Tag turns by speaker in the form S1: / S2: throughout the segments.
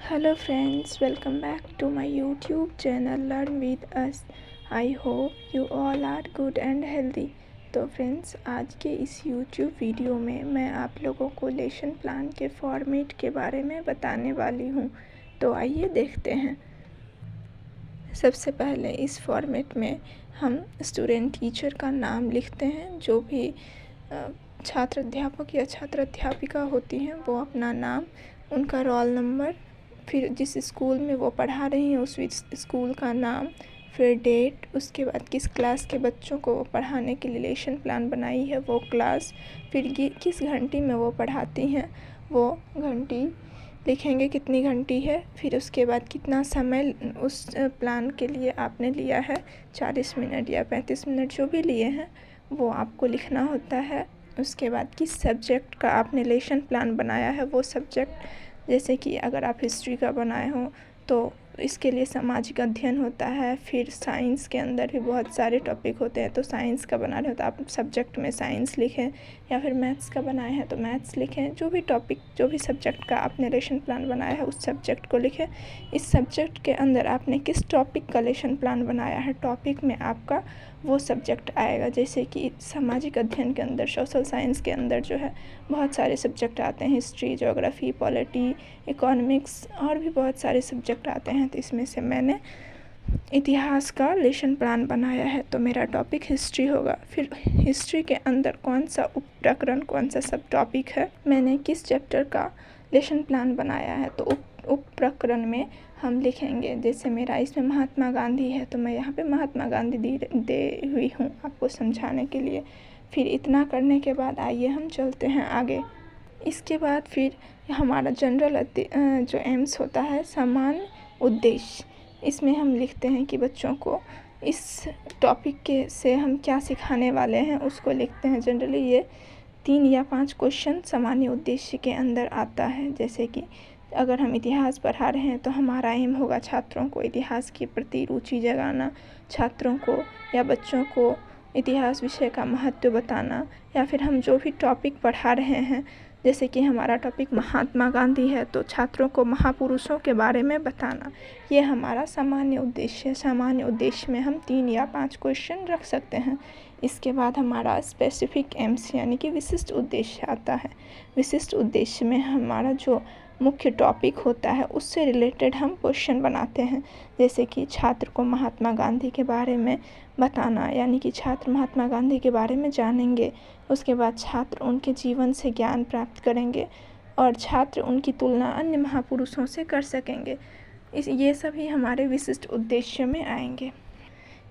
S1: Hello friends, welcome back to my YouTube channel Learn with us. I hope you all are good and healthy. तो friends, आज के इस YouTube video में मैं आप लोगों को लेसन प्लान के फॉर्मेट के बारे में बताने वाली हूँ। तो आइए देखते हैं। सबसे पहले इस फॉर्मेट में हम स्टूडेंट टीचर का नाम लिखते हैं। जो भी छात्र अध्यापक या छात्र अध्यापिका होती हैं वो अपना नाम, उनका रोल नंबर, फिर जिस स्कूल में वो पढ़ा रही हैं उस स्कूल का नाम, फिर डेट, उसके बाद किस क्लास के बच्चों को वो पढ़ाने के लिए लेसन प्लान बनाई है वो क्लास, फिर किस घंटी में वो पढ़ाती हैं वो घंटी लिखेंगे कितनी घंटी है, फिर उसके बाद कितना समय उस प्लान के लिए आपने लिया है, 40 मिनट या 35 मिनट जो भी लिए हैं वो आपको लिखना होता है। उसके बाद किस सब्जेक्ट का आपने लेसन प्लान बनाया है वो सब्जेक्ट, जैसे कि अगर आप हिस्ट्री का बनाए हो तो इसके लिए सामाजिक अध्ययन होता है। फिर साइंस के अंदर भी बहुत सारे टॉपिक होते हैं, तो साइंस का बना रहे हो तो आप सब्जेक्ट में साइंस लिखें, या फिर मैथ्स का बनाए हैं तो मैथ्स लिखें। जो भी टॉपिक, जो भी सब्जेक्ट का आपने लेसन प्लान बनाया है उस सब्जेक्ट को लिखें। इस सब्जेक्ट के अंदर आपने किस टॉपिक का लेसन प्लान बनाया है, टॉपिक में आपका वो सब्जेक्ट आएगा। जैसे कि सामाजिक अध्ययन के अंदर, सोशल साइंस के अंदर जो है बहुत सारे सब्जेक्ट आते हैं, हिस्ट्री, ज्योग्राफी, पॉलिटी, इकोनॉमिक्स और भी बहुत सारे सब्जेक्ट आते हैं। तो इसमें से मैंने इतिहास का लेसन प्लान बनाया है तो मेरा टॉपिक हिस्ट्री होगा। फिर हिस्ट्री के अंदर कौन सा उप प्रकरण, कौन सा सब टॉपिक है, मैंने किस चैप्टर का लेसन प्लान बनाया है तो उप प्रकरण में हम लिखेंगे। जैसे मेरा इसमें महात्मा गांधी है तो मैं यहाँ पे महात्मा गांधी दे हुई हूँ आपको समझाने के लिए। फिर इतना करने के बाद आइए हम चलते हैं आगे। इसके बाद फिर हमारा जनरल जो एम्स होता है, सामान्य उद्देश्य, इसमें हम लिखते हैं कि बच्चों को इस टॉपिक के से हम क्या सिखाने वाले हैं उसको लिखते हैं। जनरली ये 3 या 5 क्वेश्चन सामान्य उद्देश्य के अंदर आता है। जैसे कि अगर हम इतिहास पढ़ा रहे हैं तो हमारा एम होगा छात्रों को इतिहास के प्रति रुचि जगाना, छात्रों को या बच्चों को इतिहास विषय का महत्व बताना, या फिर हम जो भी टॉपिक पढ़ा रहे हैं, जैसे कि हमारा टॉपिक महात्मा गांधी है तो छात्रों को महापुरुषों के बारे में बताना। ये हमारा सामान्य उद्देश्य है। सामान्य उद्देश्य में हम 3 या 5 क्वेश्चन रख सकते हैं। इसके बाद हमारा स्पेसिफिक एम्स यानी कि विशिष्ट उद्देश्य आता है। विशिष्ट उद्देश्य में हमारा जो मुख्य टॉपिक होता है उससे रिलेटेड हम क्वेश्चन बनाते हैं। जैसे कि छात्र को महात्मा गांधी के बारे में बताना, यानी कि छात्र महात्मा गांधी के बारे में जानेंगे। उसके बाद छात्र उनके जीवन से ज्ञान प्राप्त करेंगे और छात्र उनकी तुलना अन्य महापुरुषों से कर सकेंगे। ये सभी हमारे विशिष्ट उद्देश्य में आएंगे।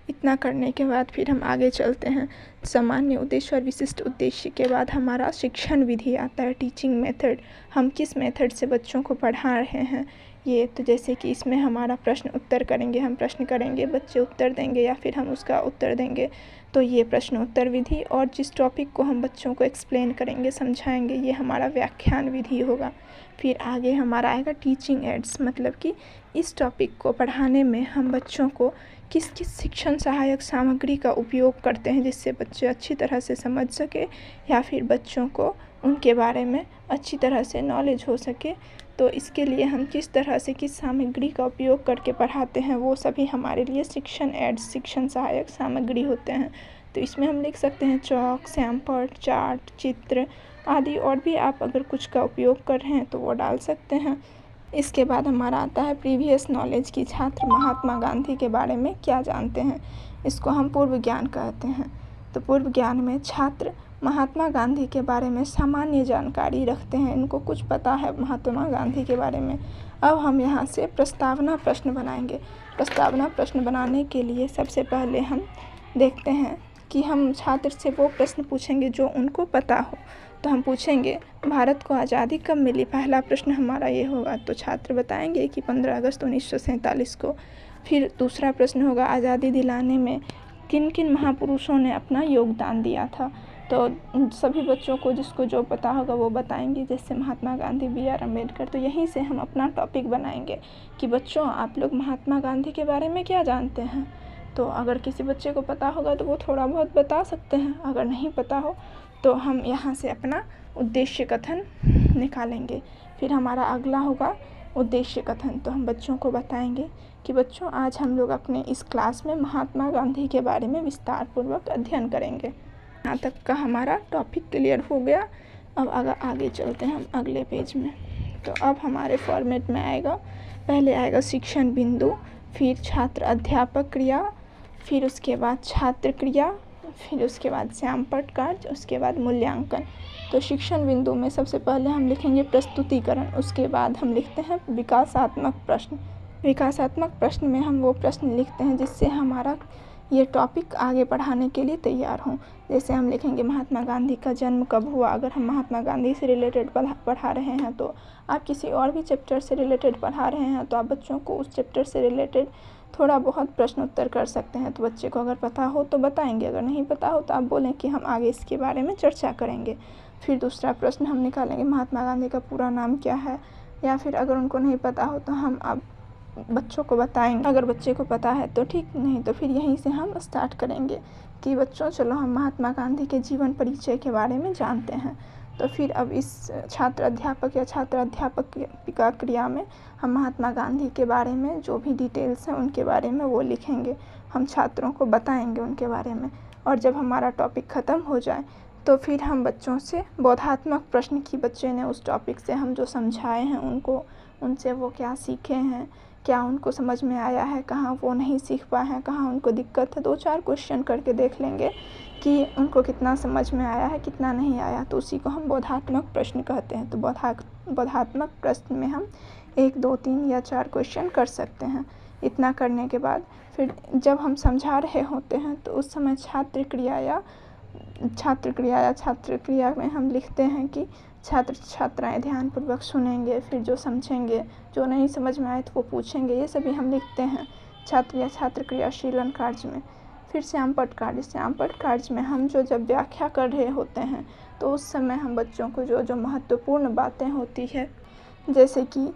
S1: इतना करने के बाद फिर हम आगे चलते हैं। सामान्य उद्देश्य और विशिष्ट उद्देश्य के बाद हमारा शिक्षण विधि आता है, टीचिंग मेथड। हम किस मेथड से बच्चों को पढ़ा रहे हैं ये, तो जैसे कि इसमें हमारा प्रश्न उत्तर करेंगे, हम प्रश्न करेंगे, बच्चे उत्तर देंगे या फिर हम उसका उत्तर देंगे। तो ये प्रश्न उत्तर विधि, और जिस टॉपिक को हम बच्चों को एक्सप्लेन करेंगे, समझाएंगे, ये हमारा व्याख्यान विधि होगा। फिर आगे हमारा आएगा टीचिंग एड्स, मतलब कि इस टॉपिक को पढ़ाने में हम बच्चों को किस किस शिक्षण सहायक सामग्री का उपयोग करते हैं जिससे बच्चे अच्छी तरह से समझ सके या फिर बच्चों को उनके बारे में अच्छी तरह से नॉलेज हो सके। तो इसके लिए हम किस तरह से किस सामग्री का उपयोग करके पढ़ाते हैं वो सभी हमारे लिए शिक्षण एड्स, शिक्षण सहायक सामग्री होते हैं। तो इसमें हम लिख सकते हैं चॉक, सैम्पल, चार्ट, चित्र आदि, और भी आप अगर कुछ का उपयोग कर रहे हैं तो वो डाल सकते हैं। इसके बाद हमारा आता है प्रीवियस नॉलेज की, छात्र महात्मा गांधी के बारे में क्या जानते हैं, इसको हम पूर्व ज्ञान कहते हैं। तो पूर्व ज्ञान में छात्र महात्मा गांधी के बारे में सामान्य जानकारी रखते हैं, इनको कुछ पता है महात्मा गांधी के बारे में। अब हम यहाँ से प्रस्तावना प्रश्न बनाएंगे। प्रस्तावना प्रश्न बनाने के लिए सबसे पहले हम देखते हैं कि हम छात्र से वो प्रश्न पूछेंगे जो उनको पता हो। तो हम पूछेंगे भारत को आज़ादी कब मिली, पहला प्रश्न हमारा ये होगा। तो छात्र बताएंगे कि 15 अगस्त 1947 को। फिर दूसरा प्रश्न होगा आज़ादी दिलाने में किन किन महापुरुषों ने अपना योगदान दिया था। तो सभी बच्चों को जिसको जो पता होगा वो बताएंगे, जैसे महात्मा गांधी, BR अम्बेडकर। तो यहीं से हम अपना टॉपिक बनाएंगे कि बच्चों आप लोग महात्मा गांधी के बारे में क्या जानते हैं। तो अगर किसी बच्चे को पता होगा तो वो थोड़ा बहुत बता सकते हैं, अगर नहीं पता हो तो हम यहाँ से अपना उद्देश्य कथन निकालेंगे। फिर हमारा अगला होगा उद्देश्य कथन। तो हम बच्चों को बताएंगे कि बच्चों आज हम लोग अपने इस क्लास में महात्मा गांधी के बारे में विस्तार पूर्वक अध्ययन करेंगे। यहाँ तक का हमारा टॉपिक क्लियर हो गया। अब आगे चलते हैं हम अगले पेज में। तो अब हमारे फॉर्मेट में आएगा, पहले आएगा शिक्षण बिंदु, फिर छात्र अध्यापक क्रिया, फिर उसके बाद छात्र क्रिया, फिर उसके बाद श्यामपट्ट कार्य, उसके बाद मूल्यांकन। तो शिक्षण बिंदु में सबसे पहले हम लिखेंगे प्रस्तुतिकरण, उसके बाद हम लिखते हैं विकासात्मक प्रश्न। विकासात्मक प्रश्न में हम वो प्रश्न लिखते हैं जिससे हमारा ये टॉपिक आगे पढ़ाने के लिए तैयार हों। जैसे हम लिखेंगे महात्मा गांधी का जन्म कब हुआ। अगर हम महात्मा गांधी से रिलेटेड पढ़ा रहे हैं तो आप किसी और भी चैप्टर से रिलेटेड पढ़ा रहे हैं तो आप बच्चों को उस चैप्टर से रिलेटेड थोड़ा बहुत प्रश्न उत्तर कर सकते हैं। तो बच्चे को अगर पता हो तो बताएंगे, अगर नहीं पता हो तो आप बोलें कि हम आगे इसके बारे में चर्चा करेंगे। फिर दूसरा प्रश्न हम निकालेंगे महात्मा गांधी का पूरा नाम क्या है, या फिर अगर उनको नहीं पता हो तो हम अब बच्चों को बताएंगे। अगर बच्चे को पता है तो ठीक, नहीं तो फिर यहीं से हम स्टार्ट करेंगे कि बच्चों चलो हम महात्मा गांधी के जीवन परिचय के बारे में जानते हैं। तो फिर अब इस छात्र अध्यापक या छात्र अध्यापका क्रिया में हम महात्मा गांधी के बारे में जो भी डिटेल्स हैं उनके बारे में वो लिखेंगे, हम छात्रों को बताएंगे उनके बारे में। और जब हमारा टॉपिक ख़त्म हो जाए तो फिर हम बच्चों से बोधात्मक प्रश्न की बच्चे ने उस टॉपिक से हम जो समझाए हैं उनसे वो क्या सीखे हैं, क्या उनको समझ में आया है, कहाँ वो नहीं सीख पाए हैं, कहाँ उनको दिक्कत है। 2-4 क्वेश्चन करके देख लेंगे कि उनको कितना समझ में आया है, कितना नहीं आया। तो उसी को हम बोधात्मक प्रश्न कहते हैं। तो बोधात्मक प्रश्न में हम 1, 2, 3 या 4 क्वेश्चन कर सकते हैं। इतना करने के बाद फिर जब हम समझा रहे होते हैं तो उस समय छात्र क्रिया में हम लिखते हैं कि छात्र छात्राएं ध्यानपूर्वक सुनेंगे, फिर जो समझेंगे, जो नहीं समझ में आए तो वो पूछेंगे, ये सभी हम लिखते हैं छात्र या छात्र क्रियाशीलन कार्य में। फिर श्यामपट्ट कार्य में हम जब व्याख्या कर रहे होते हैं तो उस समय हम बच्चों को जो महत्वपूर्ण बातें होती है, जैसे कि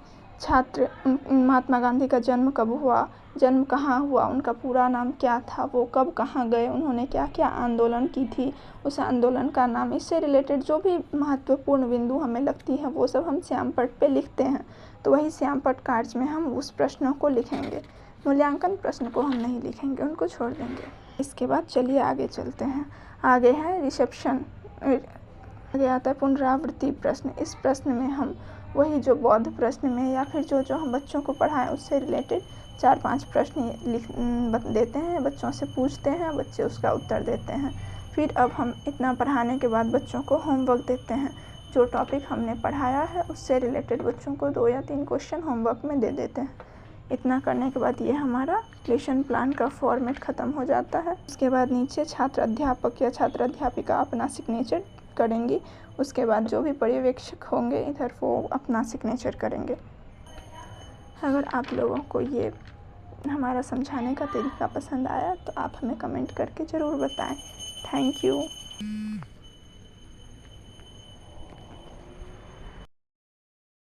S1: महात्मा गांधी का जन्म कब हुआ, जन्म कहाँ हुआ, उनका पूरा नाम क्या था, वो कब कहाँ गए, उन्होंने क्या क्या आंदोलन की थी, उस आंदोलन का नाम, इससे रिलेटेड जो भी महत्वपूर्ण बिंदु हमें लगती है वो सब हम श्यामपट्ट पे लिखते हैं। तो वही श्यामपट्ट कार्य में हम उस प्रश्नों को लिखेंगे। मूल्यांकन प्रश्न को हम नहीं लिखेंगे, उनको छोड़ देंगे। इसके बाद चलिए आगे चलते हैं। आगे है रिसेप्शन, आगे आता है पुनरावृत्ति प्रश्न। इस प्रश्न में हम वही जो बौद्ध प्रश्न में या फिर जो हम बच्चों को पढ़ाएं उससे रिलेटेड 4-5 प्रश्न देते हैं, बच्चों से पूछते हैं, बच्चे उसका उत्तर देते हैं। फिर अब हम इतना पढ़ाने के बाद बच्चों को होमवर्क देते हैं। जो टॉपिक हमने पढ़ाया है उससे रिलेटेड बच्चों को 2 या 3 क्वेश्चन होमवर्क में दे देते हैं। इतना करने के बाद ये हमारा लेसन प्लान का फॉर्मेट ख़त्म हो जाता है। उसके बाद नीचे छात्र अध्यापक या छात्र अध्यापिका अपना सिग्नेचर करेंगी। उसके बाद जो भी पर्यवेक्षक होंगे इधर वो अपना सिग्नेचर करेंगे। अगर आप लोगों को ये हमारा समझाने का तरीका पसंद आया तो आप हमें कमेंट करके ज़रूर बताएं। Thank you.